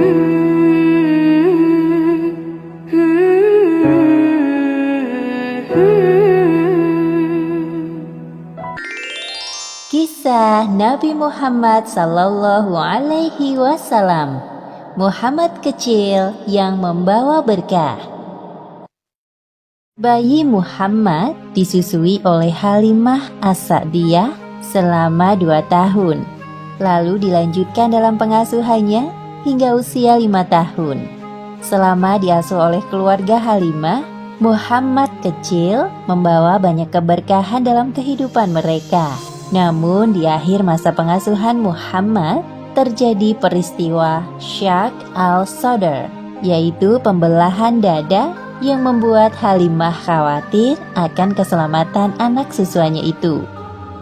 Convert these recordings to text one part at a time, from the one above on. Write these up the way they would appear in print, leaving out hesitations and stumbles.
Kisah Nabi Muhammad Sallallahu Alaihi Wasallam. Muhammad kecil yang membawa berkah. Bayi Muhammad disusui oleh Halimah As-Sa'diyah selama 2 tahun. Lalu dilanjutkan dalam pengasuhannya hingga usia 5 tahun. Selama diasuh oleh keluarga Halimah, Muhammad kecil membawa banyak keberkahan dalam kehidupan mereka. Namun di akhir masa pengasuhan Muhammad terjadi peristiwa Syak al-Sadr, yaitu pembelahan dada yang membuat Halimah khawatir akan keselamatan anak susuannya itu.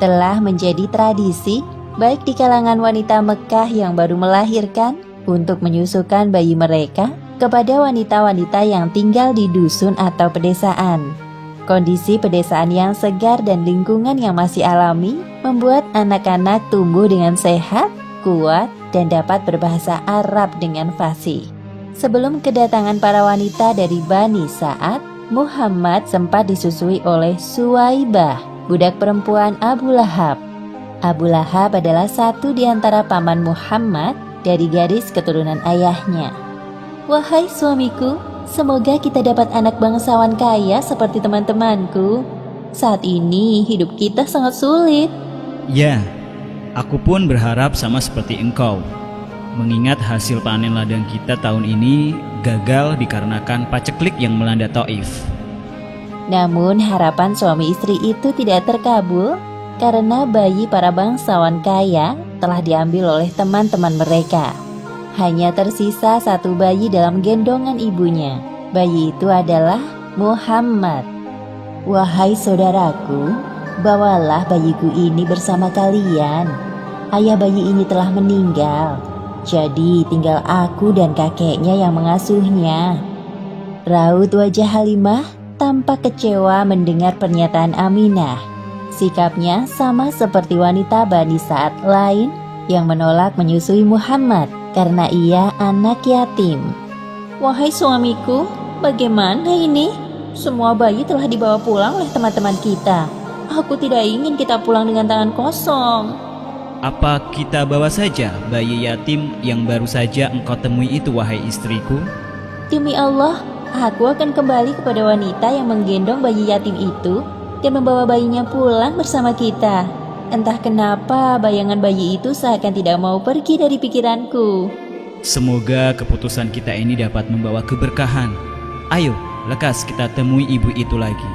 Telah menjadi tradisi baik di kalangan wanita Mekah yang baru melahirkan untuk menyusukan bayi mereka kepada wanita-wanita yang tinggal di dusun atau pedesaan. Kondisi pedesaan yang segar dan lingkungan yang masih alami membuat anak-anak tumbuh dengan sehat, kuat, dan dapat berbahasa Arab dengan fasih. Sebelum kedatangan para wanita dari Bani Sa'ad, Muhammad sempat disusui oleh Suwaibah, budak perempuan Abu Lahab. Abu Lahab adalah satu di antara paman Muhammad dari garis keturunan ayahnya. "Wahai suamiku, semoga kita dapat anak bangsawan kaya seperti teman-temanku. Saat ini hidup kita sangat sulit." Ya, aku pun berharap sama seperti engkau. Mengingat hasil panen ladang kita tahun ini gagal dikarenakan paceklik yang melanda Taif. Namun harapan suami istri itu tidak terkabul karena bayi para bangsawan kaya telah diambil oleh teman-teman mereka. Hanya tersisa 1 bayi dalam gendongan ibunya. Bayi itu adalah Muhammad. "Wahai saudaraku, bawalah bayiku ini bersama kalian. Ayah bayi ini telah meninggal, jadi tinggal aku dan kakeknya yang mengasuhnya." Raut wajah Halimah tampak kecewa mendengar pernyataan Aminah. Sikapnya sama seperti wanita Bani Sa'ad lain yang menolak menyusui Muhammad karena ia anak yatim. "Wahai suamiku, bagaimana ini? Semua bayi telah dibawa pulang oleh teman-teman kita. Aku tidak ingin kita pulang dengan tangan kosong." Apa kita bawa saja bayi yatim yang baru saja engkau temui itu, wahai istriku? "Demi Allah, aku akan kembali kepada wanita yang menggendong bayi yatim itu dan membawa bayinya pulang bersama kita." Entah kenapa bayangan bayi itu seakan tidak mau pergi dari pikiranku. Semoga keputusan kita ini dapat membawa keberkahan. Ayo, lekas kita temui ibu itu lagi.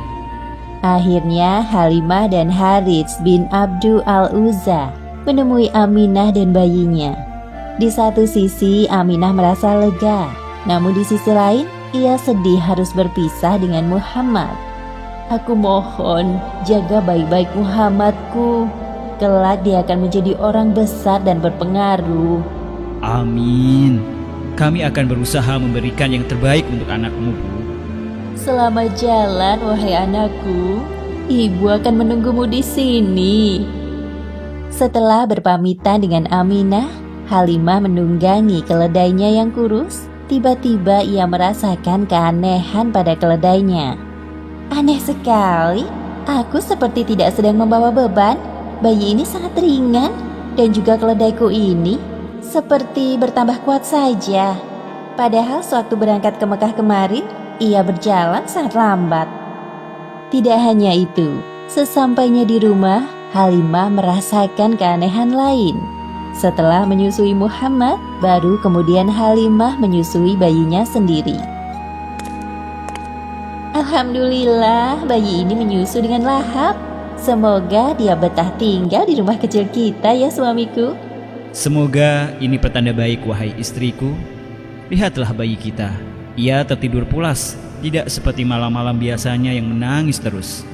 Akhirnya Halimah dan Harits bin Abdu al-Uzza menemui Aminah dan bayinya. Di satu sisi Aminah merasa lega, namun di sisi lain ia sedih harus berpisah dengan Muhammad. "Aku mohon, jaga baik-baik Muhammadku. Kelak dia akan menjadi orang besar dan berpengaruh." Amin. Kami akan berusaha memberikan yang terbaik untuk anakmu, Bu. "Selamat jalan, wahai anakku. Ibu akan menunggumu di sini." Setelah berpamitan dengan Aminah, Halimah menunggangi keledainya yang kurus. Tiba-tiba ia merasakan keanehan pada keledainya. "Aneh sekali, aku seperti tidak sedang membawa beban. Bayi ini sangat ringan, dan juga keledaiku ini seperti bertambah kuat saja. Padahal sewaktu berangkat ke Mekah kemarin, ia berjalan sangat lambat." Tidak hanya itu, sesampainya di rumah, Halimah merasakan keanehan lain. Setelah menyusui Muhammad, baru kemudian Halimah menyusui bayinya sendiri. "Alhamdulillah, bayi ini menyusu dengan lahap. Semoga dia betah tinggal di rumah kecil kita ya suamiku." Semoga ini pertanda baik, wahai istriku. Lihatlah bayi kita. Ia tertidur pulas, tidak seperti malam-malam biasanya yang menangis terus.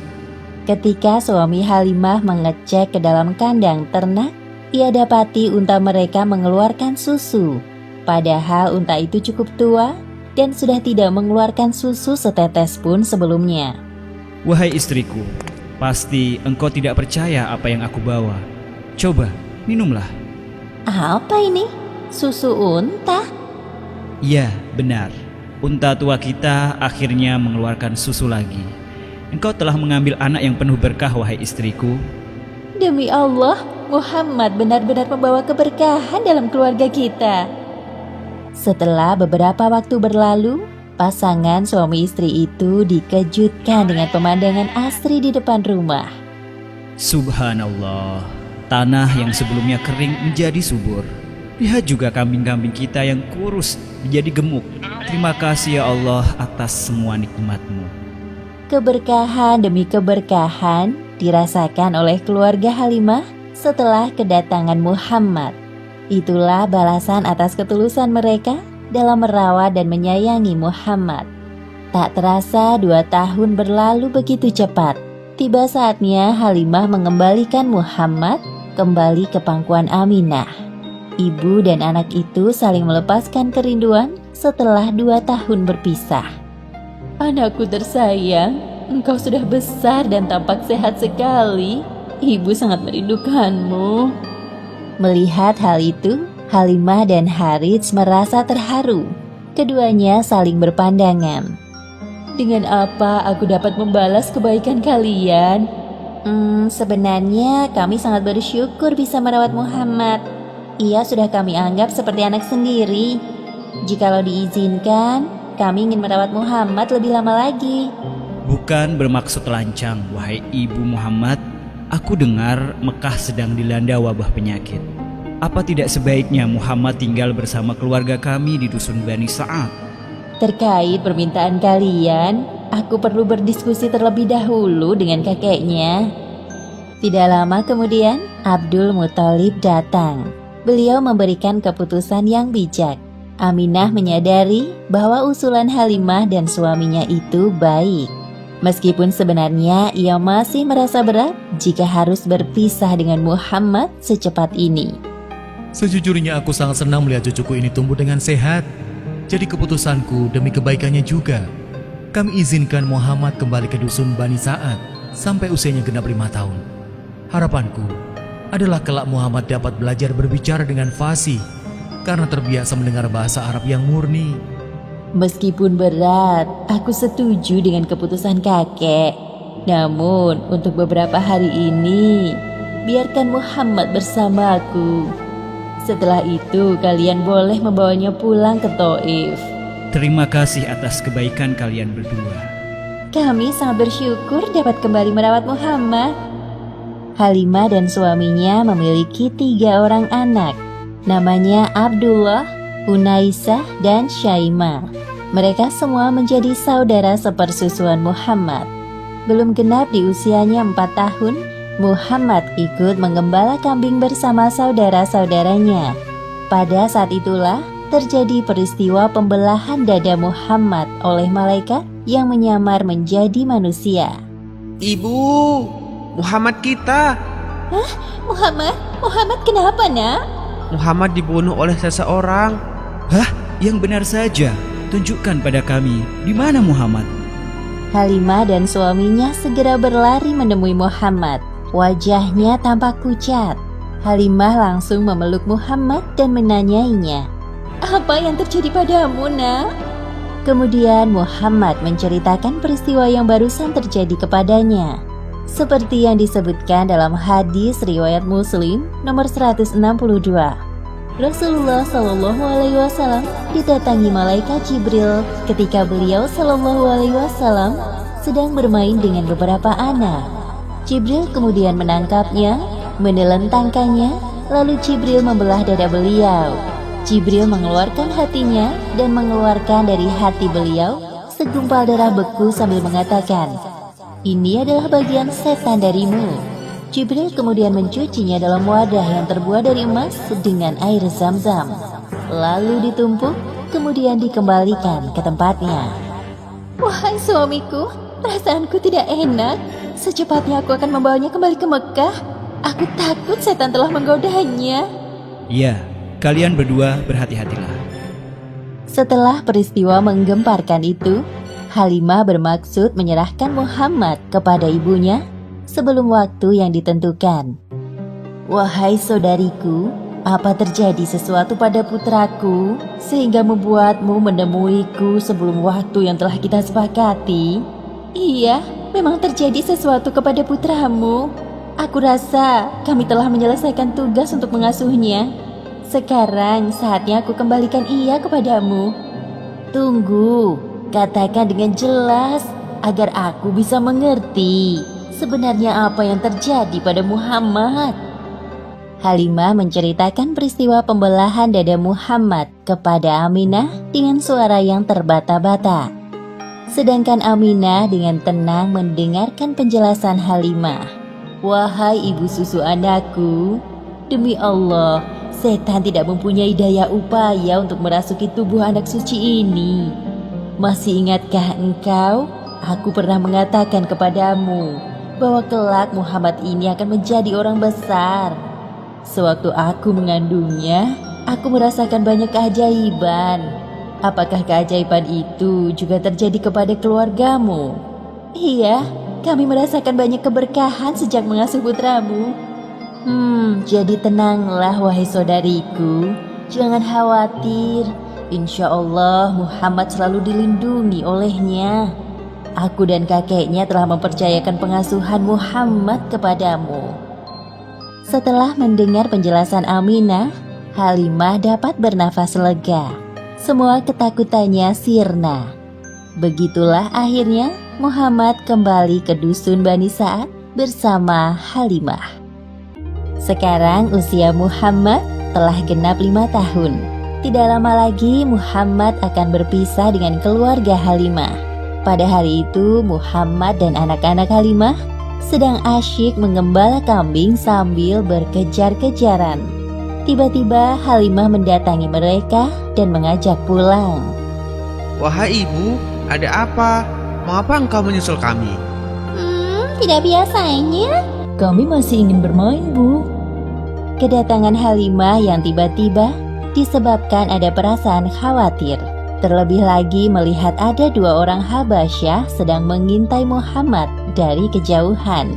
Ketika suami Halimah mengecek ke dalam kandang ternak, ia dapati unta mereka mengeluarkan susu. Padahal unta itu cukup tua dan sudah tidak mengeluarkan susu setetes pun sebelumnya. "Wahai istriku, pasti engkau tidak percaya apa yang aku bawa. Coba, minumlah." "Apa ini? Susu unta? Iya, benar. Unta tua kita akhirnya mengeluarkan susu lagi. Engkau telah mengambil anak yang penuh berkah, wahai istriku. Demi Allah, Muhammad benar-benar membawa keberkahan dalam keluarga kita. Setelah beberapa waktu berlalu, pasangan suami istri itu dikejutkan dengan pemandangan asri di depan rumah. Subhanallah, tanah yang sebelumnya kering menjadi subur. Lihat juga kambing-kambing kita yang kurus menjadi gemuk. Terima kasih ya Allah atas semua nikmat-Mu. Keberkahan demi keberkahan dirasakan oleh keluarga Halimah setelah kedatangan Muhammad. Itulah balasan atas ketulusan mereka dalam merawat dan menyayangi Muhammad. Tak terasa 2 tahun berlalu begitu cepat. Tiba saatnya Halimah mengembalikan Muhammad kembali ke pangkuan Aminah. Ibu dan anak itu saling melepaskan kerinduan setelah 2 tahun berpisah. Anakku tersayang, engkau sudah besar dan tampak sehat sekali. Ibu sangat merindukanmu. Melihat hal itu, Halimah dan Harits merasa terharu. Keduanya saling berpandangan. Dengan apa aku dapat membalas kebaikan kalian? Sebenarnya kami sangat bersyukur bisa merawat Muhammad. Ia sudah kami anggap seperti anak sendiri. Jikalau diizinkan, kami ingin merawat Muhammad lebih lama lagi. Bukan bermaksud lancang, wahai Ibu Muhammad. Aku dengar Mekah sedang dilanda wabah penyakit. Apa tidak sebaiknya Muhammad tinggal bersama keluarga kami di dusun Bani Sa'ad? Terkait permintaan kalian, aku perlu berdiskusi terlebih dahulu dengan kakeknya. Tidak lama kemudian, Abdul Muthalib datang. Beliau memberikan keputusan yang bijak. Aminah menyadari bahwa usulan Halimah dan suaminya itu baik. Meskipun sebenarnya ia masih merasa berat jika harus berpisah dengan Muhammad secepat ini. Sejujurnya aku sangat senang melihat cucuku ini tumbuh dengan sehat. Jadi keputusanku demi kebaikannya juga. Kami izinkan Muhammad kembali ke dusun Bani Sa'ad sampai usianya genap 5 tahun. Harapanku adalah kelak Muhammad dapat belajar berbicara dengan fasih karena terbiasa mendengar bahasa Arab yang murni. Meskipun berat, aku setuju dengan keputusan kakek. Namun, untuk beberapa hari ini, biarkan Muhammad bersamaku. Setelah itu, kalian boleh membawanya pulang ke Taif. Terima kasih atas kebaikan kalian berdua. Kami sangat bersyukur dapat kembali merawat Muhammad. Halimah dan suaminya memiliki 3 orang anak. Namanya Abdullah, Unaisah, dan Syaimah. Mereka semua menjadi saudara sepersusuan Muhammad. Belum genap di usianya 4 tahun, Muhammad ikut menggembala kambing bersama saudara-saudaranya. Pada saat itulah terjadi peristiwa pembelahan dada Muhammad oleh malaikat yang menyamar menjadi manusia. Ibu, Muhammad kita. Hah? Muhammad kenapa, nak? Muhammad dibunuh oleh seseorang. Hah? Yang benar saja. Tunjukkan pada kami, di mana Muhammad? Halimah dan suaminya segera berlari menemui Muhammad. Wajahnya tampak pucat. Halimah langsung memeluk Muhammad dan menanyainya. Apa yang terjadi padamu, nak? Kemudian Muhammad menceritakan peristiwa yang barusan terjadi kepadanya. Seperti yang disebutkan dalam hadis riwayat Muslim nomor 162. Rasulullah Shallallahu Alaihi Wasallam didatangi malaikat Jibril ketika beliau Shallallahu Alaihi Wasallam sedang bermain dengan beberapa anak. Jibril kemudian menangkapnya, menelentangkannya, lalu Jibril membelah dada beliau. Jibril mengeluarkan hatinya dan mengeluarkan dari hati beliau segumpal darah beku sambil mengatakan, "Ini adalah bagian setan darimu." Jibril kemudian mencucinya dalam wadah yang terbuat dari emas dengan air zam-zam. Lalu ditumpuk, kemudian dikembalikan ke tempatnya. Wahai suamiku, perasaanku tidak enak. Secepatnya aku akan membawanya kembali ke Mekah. Aku takut setan telah menggodanya. Iya, kalian berdua berhati-hatilah. Setelah peristiwa menggemparkan itu, Halimah bermaksud menyerahkan Muhammad kepada ibunya sebelum waktu yang ditentukan. Wahai saudariku, apa terjadi sesuatu pada putraku sehingga membuatmu menemuiku sebelum waktu yang telah kita sepakati? Iya, memang terjadi sesuatu kepada putramu. Aku rasa kami telah menyelesaikan tugas untuk mengasuhnya. Sekarang saatnya aku kembalikan ia kepadamu. Tunggu, katakan dengan jelas agar aku bisa mengerti sebenarnya apa yang terjadi pada Muhammad. Halimah menceritakan peristiwa pembelahan dada Muhammad kepada Aminah dengan suara yang terbata-bata. Sedangkan Aminah dengan tenang mendengarkan penjelasan Halimah. Wahai ibu susu anakku, demi Allah, setan tidak mempunyai daya upaya untuk merasuki tubuh anak suci ini. Masih ingatkah engkau? Aku pernah mengatakan kepadamu bahwa kelak Muhammad ini akan menjadi orang besar. Sewaktu aku mengandungnya, aku merasakan banyak keajaiban. Apakah keajaiban itu juga terjadi kepada keluargamu? Iya, kami merasakan banyak keberkahan sejak mengasuh putramu. Jadi tenanglah wahai saudariku. Jangan khawatir. Insya Allah Muhammad selalu dilindungi olehnya. Aku dan kakeknya telah mempercayakan pengasuhan Muhammad kepadamu. Setelah mendengar penjelasan Aminah, Halimah dapat bernafas lega. Semua ketakutannya sirna. Begitulah akhirnya Muhammad kembali ke dusun Bani Sa'ad bersama Halimah. Sekarang usia Muhammad telah genap 5 tahun. Tidak lama lagi Muhammad akan berpisah dengan keluarga Halimah. Pada hari itu Muhammad dan anak-anak Halimah sedang asyik mengembala kambing sambil berkejar-kejaran. Tiba-tiba Halimah mendatangi mereka dan mengajak pulang. Wahai ibu, ada apa? Mengapa engkau menyusul kami? Tidak biasanya. Kami masih ingin bermain, Bu. Kedatangan Halimah yang tiba-tiba disebabkan ada perasaan khawatir. Terlebih lagi melihat ada 2 orang Habasyah sedang mengintai Muhammad dari kejauhan.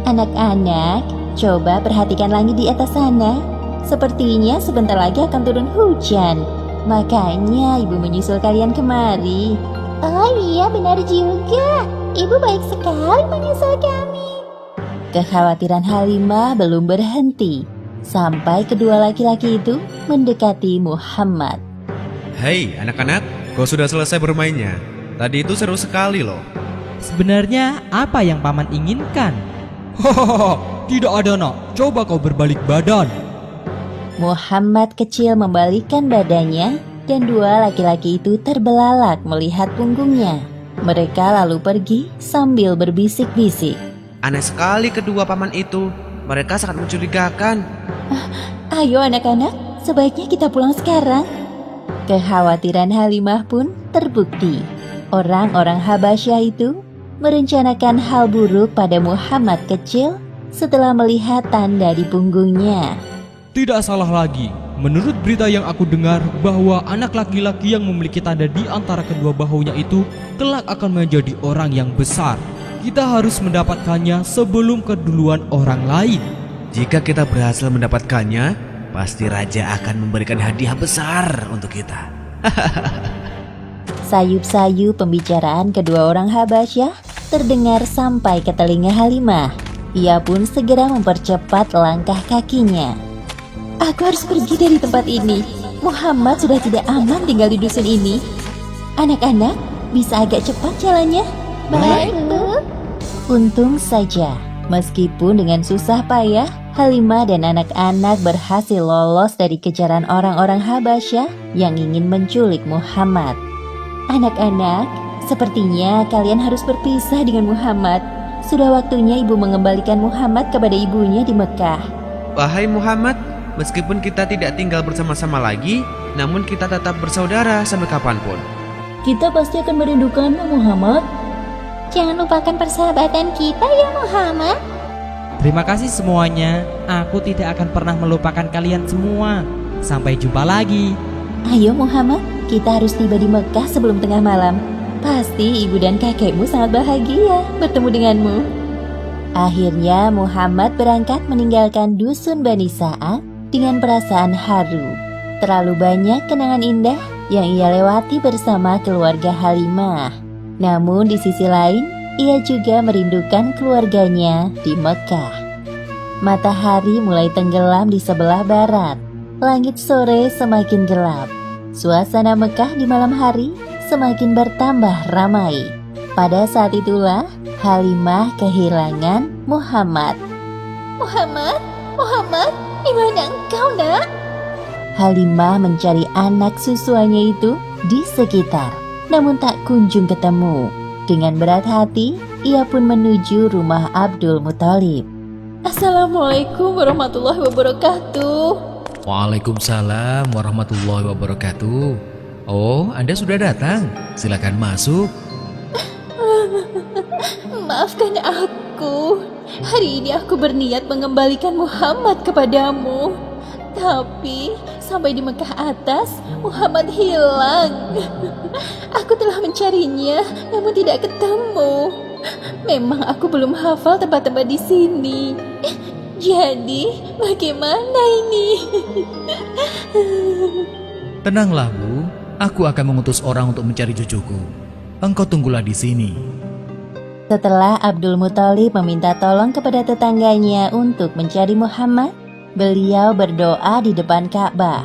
Anak-anak, coba perhatikan langit di atas sana. Sepertinya sebentar lagi akan turun hujan. Makanya ibu menyusul kalian kemari. Oh iya, benar juga. Ibu baik sekali menyusul kami. Kekhawatiran Halimah belum berhenti sampai kedua laki-laki itu mendekati Muhammad. Hei anak-anak, kau sudah selesai bermainnya? Tadi itu seru sekali loh. Sebenarnya apa yang paman inginkan? Hahaha, tidak ada nak. Coba kau berbalik badan. Muhammad kecil membalikkan badannya dan 2 laki-laki itu terbelalak melihat punggungnya. Mereka lalu pergi sambil berbisik-bisik. Aneh sekali kedua paman itu. Mereka sangat mencurigakan. Ayo anak-anak, sebaiknya kita pulang sekarang. Kekhawatiran Halimah pun terbukti. Orang-orang Habasyah itu merencanakan hal buruk pada Muhammad kecil setelah melihat tanda di punggungnya. Tidak salah lagi. Menurut berita yang aku dengar bahwa anak laki-laki yang memiliki tanda di antara kedua bahunya itu kelak akan menjadi orang yang besar. Kita harus mendapatkannya sebelum keduluan orang lain. Jika kita berhasil mendapatkannya, pasti raja akan memberikan hadiah besar untuk kita. Sayup-sayup pembicaraan kedua orang Habasyah terdengar sampai ke telinga Halimah. Ia pun segera mempercepat langkah kakinya. Aku harus pergi dari tempat ini. Muhammad sudah tidak aman tinggal di dusun ini. Anak-anak, bisa agak cepat jalannya? Baik, Bu. Untung saja, meskipun dengan susah payah, Halimah dan anak-anak berhasil lolos dari kejaran orang-orang Habasyah yang ingin menculik Muhammad. Anak-anak, sepertinya kalian harus berpisah dengan Muhammad. Sudah waktunya ibu mengembalikan Muhammad kepada ibunya di Mekah. Wahai Muhammad, meskipun kita tidak tinggal bersama-sama lagi, namun kita tetap bersaudara sampai kapanpun. Kita pasti akan merindukanmu, Muhammad. Jangan lupakan persahabatan kita ya, Muhammad. Terima kasih semuanya. Aku tidak akan pernah melupakan kalian semua. Sampai jumpa lagi. Ayo Muhammad, kita harus tiba di Mekah sebelum tengah malam. Pasti ibu dan kakekmu sangat bahagia bertemu denganmu. Akhirnya Muhammad berangkat meninggalkan dusun Bani Sa'ad dengan perasaan haru. Terlalu banyak kenangan indah yang ia lewati bersama keluarga Halimah. Namun di sisi lain, ia juga merindukan keluarganya di Mekah. Matahari mulai tenggelam di sebelah barat. Langit sore semakin gelap. Suasana Mekah di malam hari semakin bertambah ramai. Pada saat itulah Halimah kehilangan Muhammad. Muhammad, di mana engkau, Nak? Halimah mencari anak susuannya itu di sekitar, namun tak kunjung ketemu. Dengan berat hati, ia pun menuju rumah Abdul Muthalib. Assalamualaikum warahmatullahi wabarakatuh. Waalaikumsalam warahmatullahi wabarakatuh. Oh, Anda sudah datang. Silakan masuk. Maafkan aku. Hari ini aku berniat mengembalikan Muhammad kepadamu. Tapi sampai di Mekah atas, Muhammad hilang. Aku telah mencarinya, namun tidak ketemu. Memang aku belum hafal tempat-tempat di sini. Jadi, bagaimana ini? Tenanglah, Bu. Aku akan mengutus orang untuk mencari cucuku. Engkau tunggulah di sini. Setelah Abdul Muthalib meminta tolong kepada tetangganya untuk mencari Muhammad, beliau berdoa di depan Ka'bah.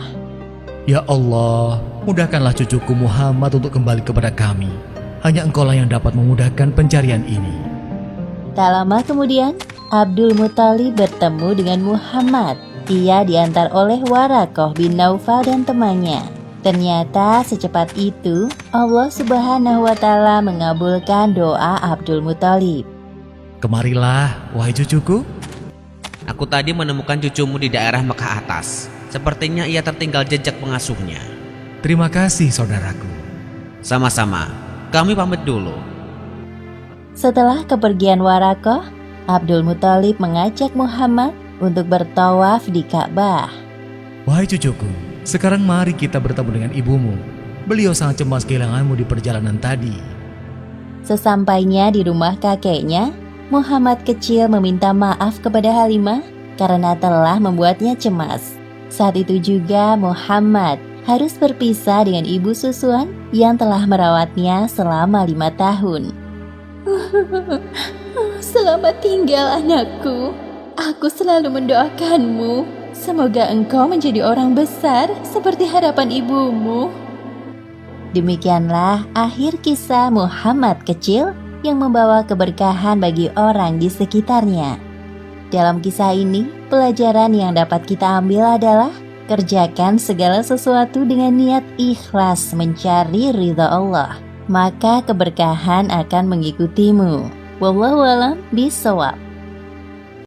Ya Allah, mudahkanlah cucuku Muhammad untuk kembali kepada kami. Hanya Engkaulah yang dapat memudahkan pencarian ini. Tak lama kemudian, Abdul Muthalib bertemu dengan Muhammad. Ia diantar oleh Waraqah bin Naufal dan temannya. Ternyata secepat itu Allah Subhanahu wa Ta'ala mengabulkan doa Abdul Muthalib. Kemarilah, wahai cucuku. Aku tadi menemukan cucumu di daerah Mekah atas. Sepertinya ia tertinggal jejak pengasuhnya. Terima kasih, saudaraku. Sama-sama, kami pamit dulu. Setelah kepergian Waraqah, Abdul Muthalib mengajak Muhammad untuk bertawaf di Ka'bah. Wahai cucuku, sekarang mari kita bertemu dengan ibumu. Beliau sangat cemas kehilanganmu di perjalanan tadi. Sesampainya di rumah kakeknya, Muhammad kecil meminta maaf kepada Halimah karena telah membuatnya cemas. Saat itu juga Muhammad harus berpisah dengan ibu susuan yang telah merawatnya selama 5 tahun. Selamat tinggal anakku. Aku selalu mendoakanmu. Semoga engkau menjadi orang besar seperti harapan ibumu. Demikianlah akhir kisah Muhammad kecil yang membawa keberkahan bagi orang di sekitarnya. Dalam kisah ini, pelajaran yang dapat kita ambil adalah kerjakan segala sesuatu dengan niat ikhlas mencari ridha Allah, maka keberkahan akan mengikutimu. Wallahu a'lam bishawab.